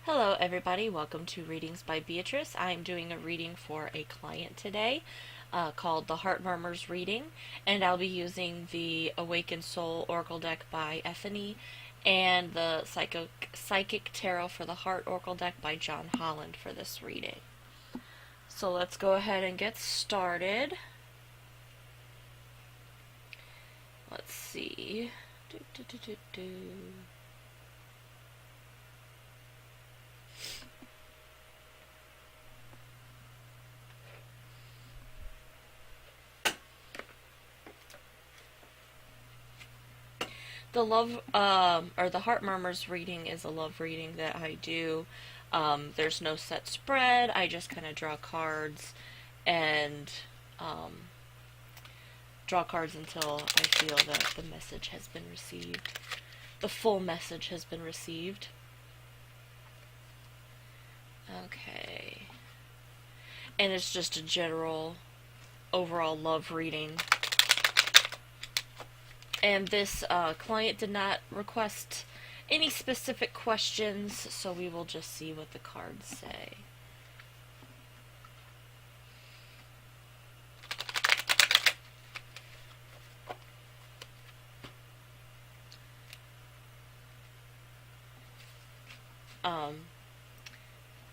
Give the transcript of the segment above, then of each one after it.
Hello, everybody. Welcome to Readings by Beatrice. I'm doing a reading for a client today called the Heart Murmurs reading, and I'll be using the Awakened Soul Oracle deck by Ethony and the Psychic Tarot for the Heart Oracle deck by Holland for this reading. So let's go ahead and get started. Let's see. The the Heart Murmurs reading is a love reading that I do. There's no set spread. I just kind of and um, draw cards until I feel that the message has been received. The full message has been received. Okay. And it's just a general, overall love reading. And this client did not request any specific questions, so we will just see what the cards say.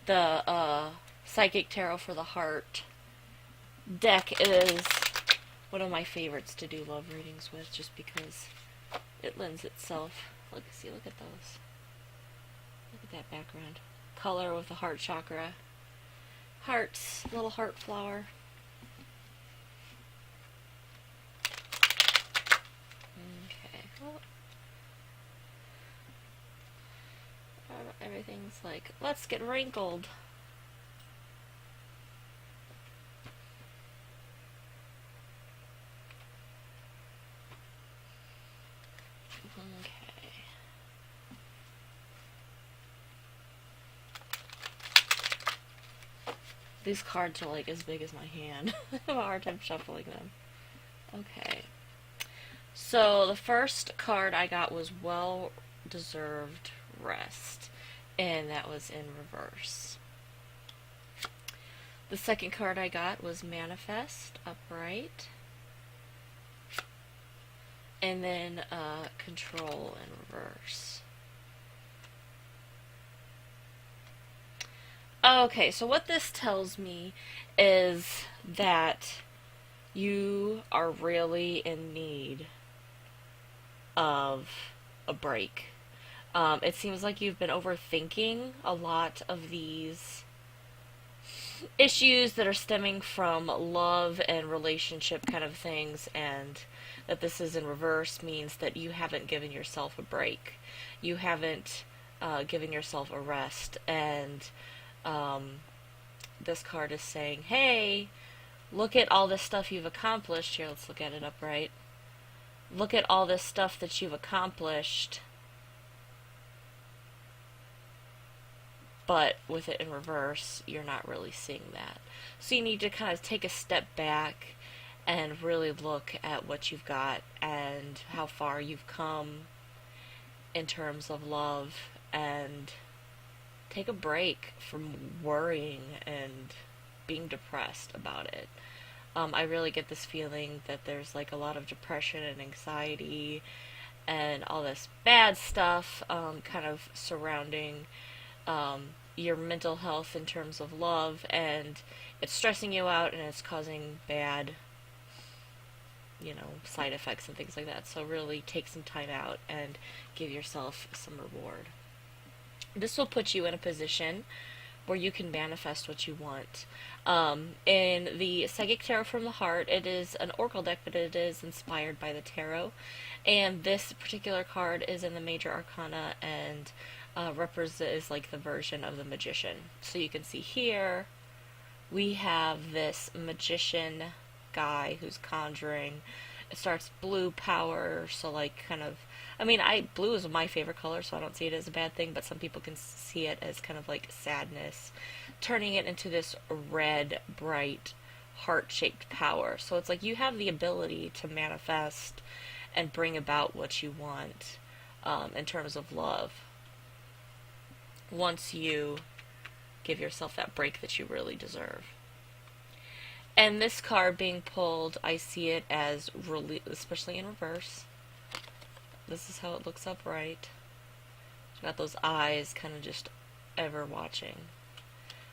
The Psychic Tarot for the Heart deck is one of my favorites to do love readings with, just because it lends itself. Look at those. Look at that background. Color with the heart chakra. Hearts, little heart flower. Okay. Well, everything's like, let's get wrinkled. Okay. These cards are like as big as my hand. I have a hard time shuffling them. Okay. So the first card I got was Well Deserved Rest, and that was in reverse. The second card I got was Manifest Upright, and then Control in reverse. Okay, so what this tells me is that you are really in need of a break. It seems like you've been overthinking a lot of these issues that are stemming from love and relationship kind of things, and that this is in reverse means that you haven't given yourself a break. You haven't given yourself a rest, and this card is saying, hey, look at all this stuff you've accomplished. Here, let's look at it upright. Look at all this stuff that you've accomplished, but with it in reverse, you're not really seeing that. So you need to kind of take a step back and really look at what you've got and how far you've come in terms of love, and take a break from worrying and being depressed about it. I really get this feeling that there's like a lot of depression and anxiety and all this bad stuff kind of surrounding your mental health in terms of love, and it's stressing you out and it's causing bad, side effects and things like that. So really take some time out and give yourself some reward. This will put you in a position where you can manifest what you want. In the Psychic Tarot from the Heart, it is an oracle deck, but it is inspired by the tarot. And this particular card is in the Major Arcana and is like the version of the Magician. So you can see here, we have this magician guy who's conjuring. It starts blue power, so like kind of, blue is my favorite color, so I don't see it as a bad thing, but some people can see it as kind of like sadness, turning it into this red, bright, heart-shaped power. So it's like you have the ability to manifest and bring about what you want in terms of love. once you give yourself that break that you really deserve. And this card being pulled, I see it as really, especially in reverse. This is how it looks upright. It's got those eyes kind of just ever watching.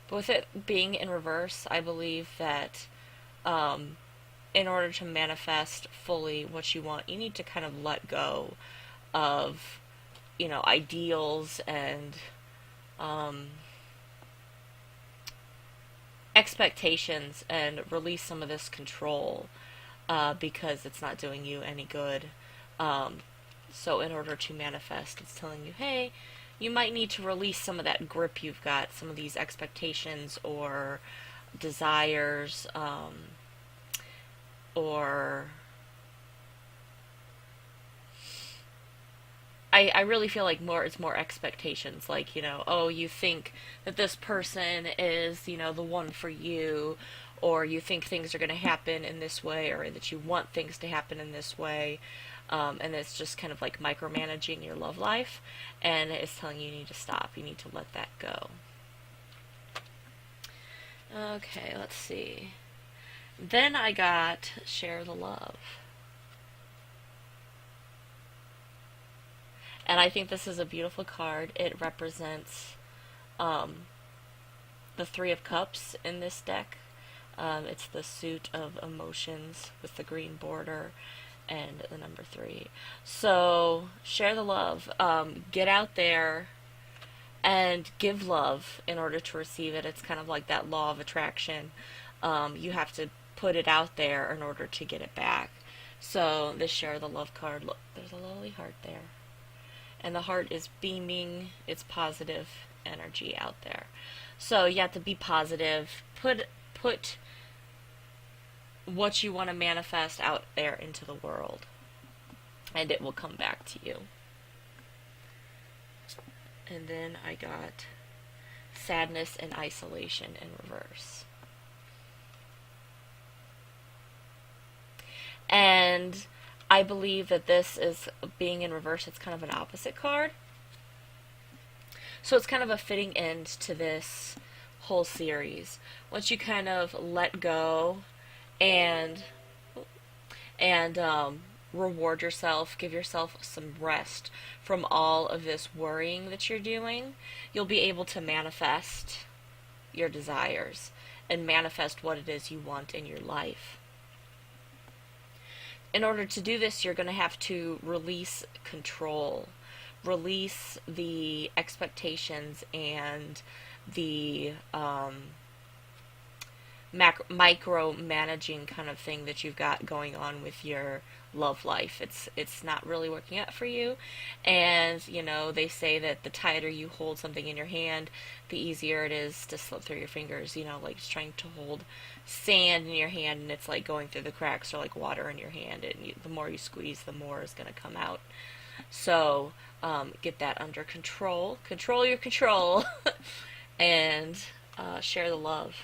But with it being in reverse, I believe that in order to manifest fully what you want, you need to kind of let go of, ideals and expectations, and release some of this control because it's not doing you any good. So in order to manifest, it's telling you, hey, you might need to release some of that grip you've got, some of these expectations or desires, or I really feel like it's more expectations, like, oh, you think that this person is, the one for you, or you think things are going to happen in this way, or that you want things to happen in this way, and it's just kind of like micromanaging your love life, and it's telling you need to stop, you need to let that go. Okay, let's see. Then I got Share the Love. And I think this is a beautiful card. It represents the Three of Cups in this deck. It's the suit of emotions with the green border and the number 3. So, share the love. Get out there and give love in order to receive it. It's kind of like that law of attraction. You have to put it out there in order to get it back. So, this Share the Love card, look, there's a lovely heart there. And the heart is beaming its positive energy out there. So you have to be positive. Put what you want to manifest out there into the world, and it will come back to you. And then I got Sadness and Isolation in reverse. And I believe that this is, being in reverse, it's kind of an opposite card. So it's kind of a fitting end to this whole series. Once you kind of let go and reward yourself, give yourself some rest from all of this worrying that you're doing, you'll be able to manifest your desires and manifest what it is you want in your life. In order to do this, you're going to have to release control, release the expectations and the micro-managing kind of thing that you've got going on with your love life. It's not really working out for you, and they say that the tighter you hold something in your hand, the easier it is to slip through your fingers. Like just trying to hold sand in your hand, and it's like going through the cracks, or like water in your hand, and the more you squeeze, the more is going to come out. So get that under control. Control your control, and share the love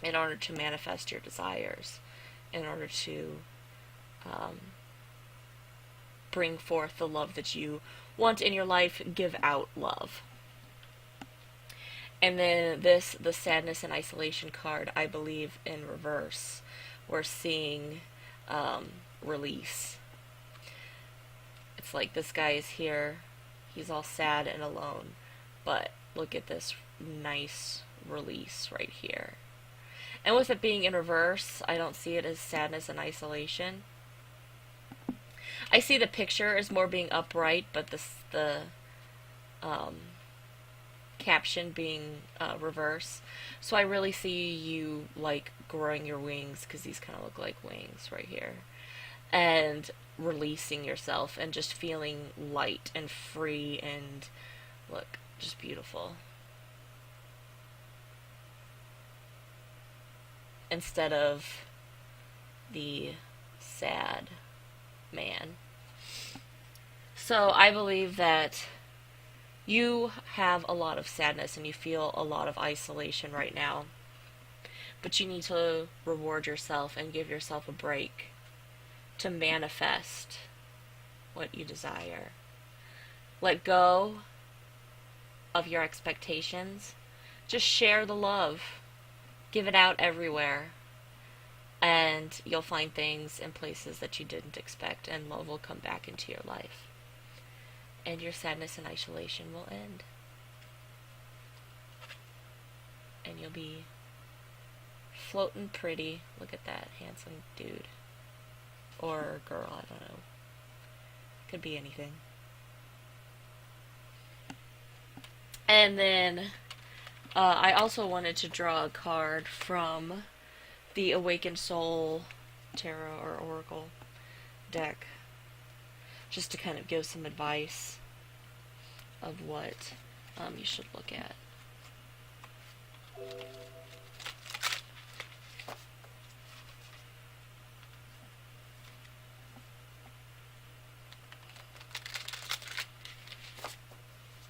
in order to manifest your desires, in order to bring forth the love that you want in your life. Give out love. And then the Sadness and Isolation card, I believe in reverse, we're seeing release. It's like this guy is here, he's all sad and alone, but look at this nice release right here. And with it being in reverse, I don't see it as sadness and isolation. I see the picture as more being upright, but the caption being reverse. So I really see you like growing your wings, because these kind of look like wings right here, and releasing yourself and just feeling light and free and look, just beautiful. Instead of the sad man. So I believe that you have a lot of sadness and you feel a lot of isolation right now, but you need to reward yourself and give yourself a break to manifest what you desire. Let go of your expectations. Just share the love. Give it out everywhere. And you'll find things in places that you didn't expect, and love will come back into your life. And your sadness and isolation will end. And you'll be floating pretty. Look at that handsome dude. Or girl, I don't know. Could be anything. And then I also wanted to draw a card from the Awakened Soul Tarot or Oracle deck, just to kind of give some advice of what you should look at.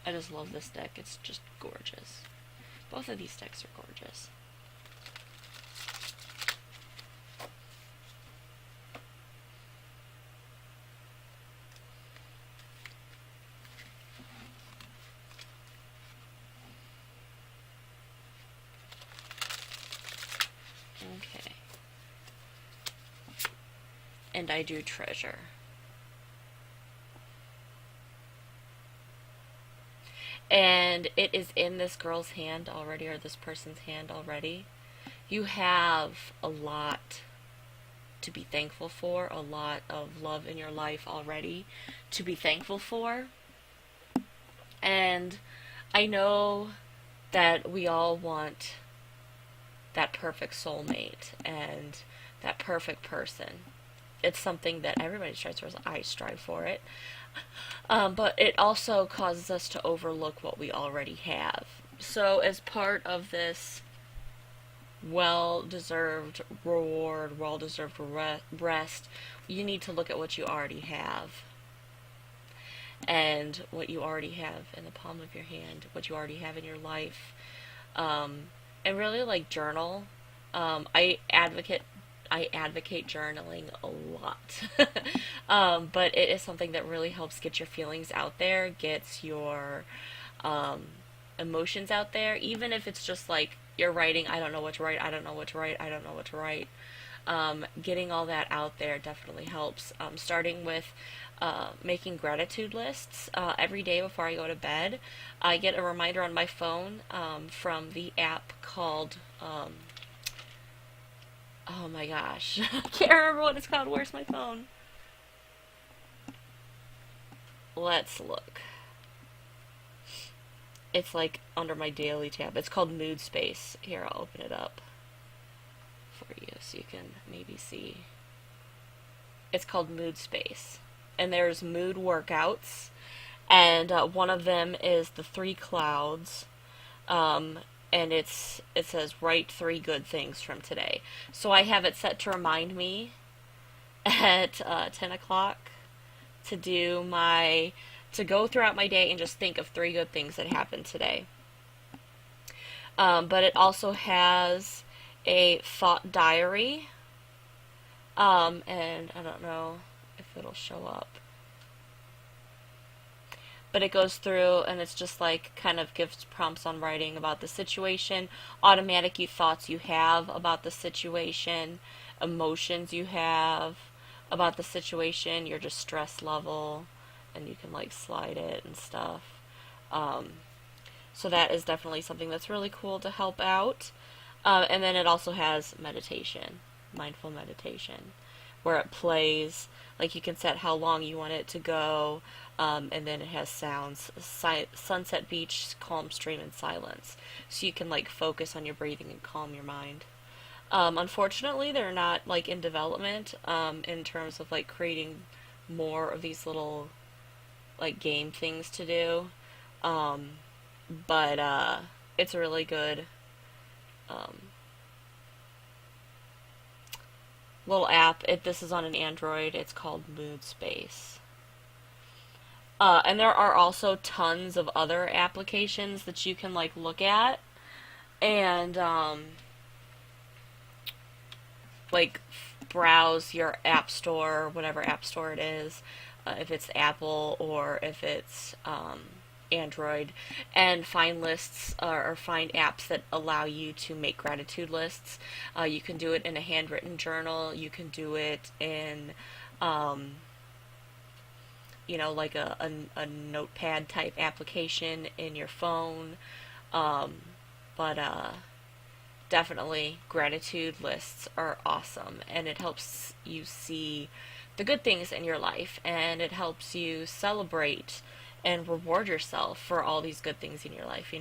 I just love this deck. It's just gorgeous. Both of these decks are gorgeous. Okay. And I do treasure. And it is in this girl's hand already, or this person's hand already. You have a lot to be thankful for, a lot of love in your life already to be thankful for. And I know that we all want that perfect soulmate and that perfect person. It's something that everybody strives for. I strive for it. But it also causes us to overlook what we already have. So as part of this well-deserved reward, well-deserved rest, you need to look at what you already have. And what you already have in the palm of your hand, what you already have in your life. And really, like, journal. I advocate journaling a lot. But it is something that really helps get your feelings out there, gets your emotions out there, even if it's just like you're writing, I don't know what to write, I don't know what to write, I don't know what to write. Getting all that out there definitely helps. Starting with making gratitude lists every day before I go to bed. I get a reminder on my phone from the app called oh my gosh, I can't remember what it's called. Where's my phone? Let's look. It's like under my daily tab. It's called Mood Space. Here, I'll open it up for you so you can maybe see. It's called Mood Space. And there's mood workouts. And one of them is the 3 clouds. And it says, write 3 good things from today. So I have it set to remind me at 10 o'clock to go throughout my day and just think of 3 good things that happened today. But it also has a thought diary. And I don't know if it'll show up. But it goes through and it's just like kind of gives prompts on writing about the situation, automatic thoughts you have about the situation, emotions you have about the situation, your distress level, and you can like slide it and stuff. So that is definitely something that's really cool to help out. And then it also has meditation, mindful meditation, where it plays, like you can set how long you want it to go, and then it has sounds, sunset beach, calm stream, and silence. So you can like focus on your breathing and calm your mind. Unfortunately, they're not like in development in terms of like creating more of these little like game things to do. But it's a really good little app. This is on an Android. It's called Mood Space. And there are also tons of other applications that you can like look at and like browse your app store, whatever app store it is, if it's Apple or if it's Android, and find lists or find apps that allow you to make gratitude lists. You can do it in a handwritten journal. You can do it in, like a notepad type application in your phone. But definitely gratitude lists are awesome, and it helps you see the good things in your life, and it helps you celebrate and reward yourself for all these good things in your life.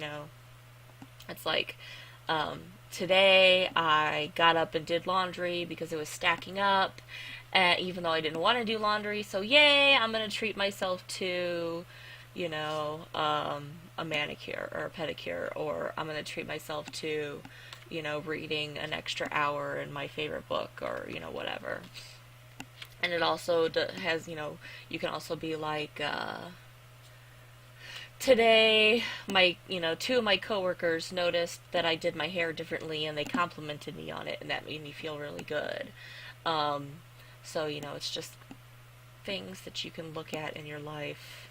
It's like, today I got up and did laundry because it was stacking up, even though I didn't want to do laundry. So yay, I'm gonna treat myself to, a manicure or a pedicure, or I'm gonna treat myself to, reading an extra hour in my favorite book, or whatever. And it also has, you can also be like, today, two of my coworkers noticed that I did my hair differently, and they complimented me on it, and that made me feel really good. So, it's just things that you can look at in your life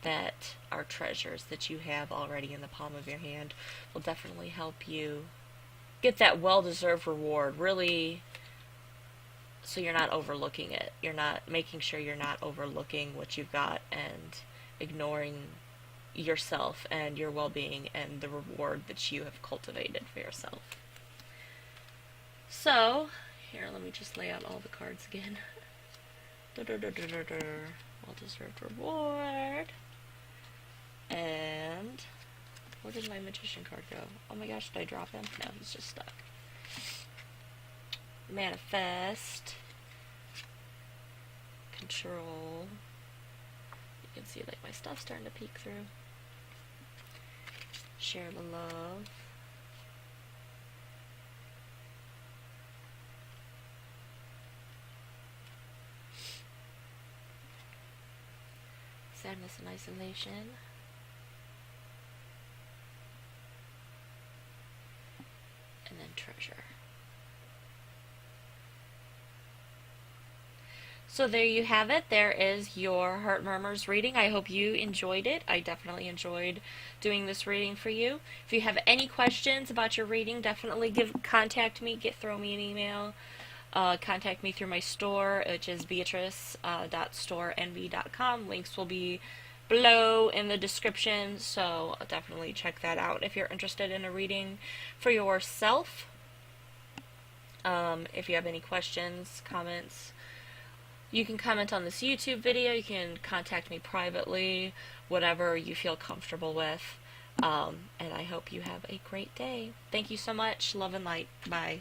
that are treasures that you have already in the palm of your hand will definitely help you get that well-deserved reward, really, so you're not overlooking it. You're not making sure you're not overlooking what you've got and ignoring yourself and your well-being and the reward that you have cultivated for yourself. So, here, let me just lay out all the cards again. Well-deserved reward. And where did my magician card go? Oh my gosh, did I drop him? No, he's just stuck. Manifest. Control. You can see like my stuff starting to peek through. Share the love. Sadness and isolation. And then treasure. So there you have it. There is your Heart Murmurs reading. I hope you enjoyed it. I definitely enjoyed doing this reading for you. If you have any questions about your reading, definitely contact me. Throw me an email. Contact me through my store, which is beatrice.storenvy.com. Links will be below in the description, so definitely check that out if you're interested in a reading for yourself. If you have any questions, comments, you can comment on this YouTube video. You can contact me privately, whatever you feel comfortable with. And I hope you have a great day. Thank you so much. Love and light. Bye.